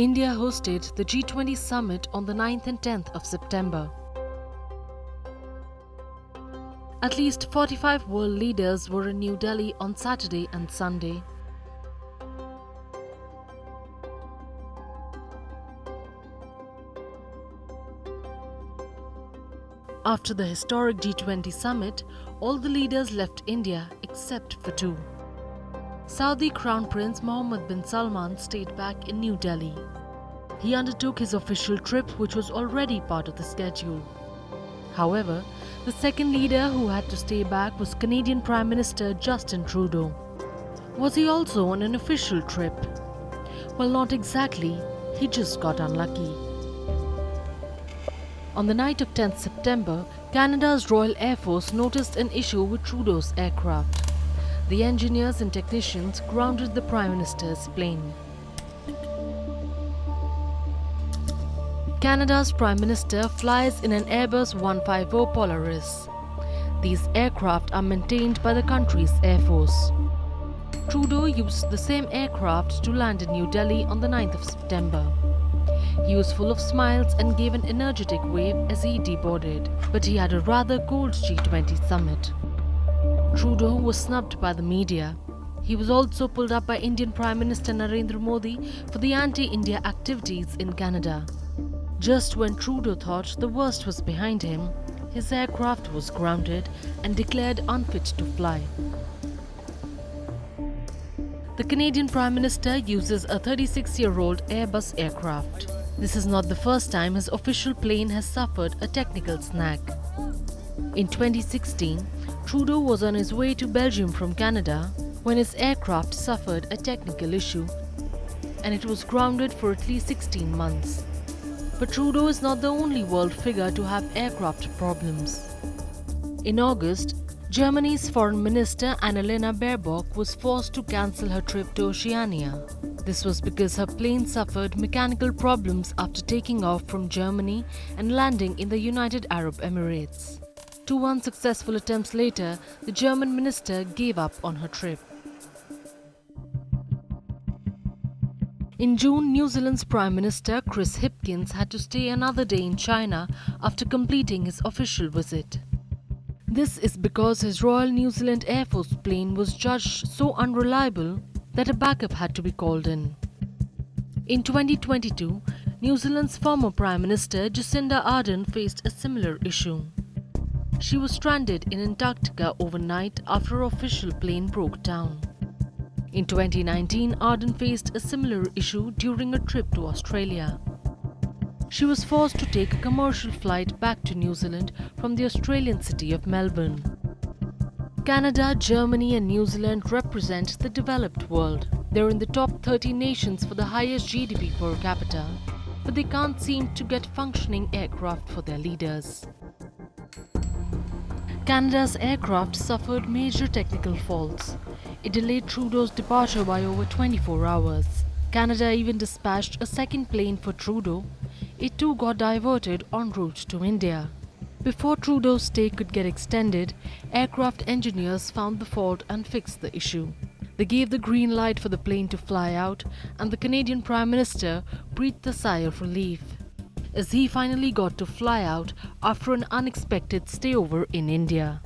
India hosted the G20 summit on the 9th and 10th of September. At least 45 world leaders were in New Delhi on Saturday and Sunday. After the historic G20 summit, all the leaders left India except for two. Saudi Crown Prince Mohammed bin Salman stayed back in New Delhi. He undertook his official trip, which was already part of the schedule. However, the second leader who had to stay back was Canadian Prime Minister Justin Trudeau. Was he also on an official trip? Well, not exactly. He just got unlucky. On the night of 10th September, Canada's Royal Air Force noticed an issue with Trudeau's aircraft. The engineers and technicians grounded the Prime Minister's plane. Canada's Prime Minister flies in an Airbus 150 Polaris. These aircraft are maintained by the country's Air Force. Trudeau used the same aircraft to land in New Delhi on the 9th of September. He was full of smiles and gave an energetic wave as he deboarded, but he had a rather cold G20 summit. Trudeau was snubbed by the media. He was also pulled up by Indian Prime Minister Narendra Modi for the anti-India activities in Canada. Just when Trudeau thought the worst was behind him, his aircraft was grounded and declared unfit to fly. The Canadian Prime Minister uses a 36-year-old Airbus aircraft. This is not the first time his official plane has suffered a technical snag. In 2016, Trudeau was on his way to Belgium from Canada when his aircraft suffered a technical issue and it was grounded for at least 16 months. But Trudeau is not the only world figure to have aircraft problems. In August, Germany's Foreign Minister Annalena Baerbock was forced to cancel her trip to Oceania. This was because her plane suffered mechanical problems after taking off from Germany and landing in the United Arab Emirates. 2 unsuccessful attempts later, the German minister gave up on her trip. In June, New Zealand's Prime Minister Chris Hipkins had to stay another day in China after completing his official visit. This is because his Royal New Zealand Air Force plane was judged so unreliable that a backup had to be called in. In 2022, New Zealand's former Prime Minister Jacinda Ardern faced a similar issue. She was stranded in Antarctica overnight after her official plane broke down. In 2019, Ardern faced a similar issue during a trip to Australia. She was forced to take a commercial flight back to New Zealand from the Australian city of Melbourne. Canada, Germany and New Zealand represent the developed world. They're in the top 30 nations for the highest GDP per capita, but they can't seem to get functioning aircraft for their leaders. Canada's aircraft suffered major technical faults. It delayed Trudeau's departure by over 24 hours. Canada even dispatched a second plane for Trudeau. It too got diverted en route to India. Before Trudeau's stay could get extended, aircraft engineers found the fault and fixed the issue. They gave the green light for the plane to fly out, and the Canadian Prime Minister breathed a sigh of relief, as he finally got to fly out after an unexpected stayover in India.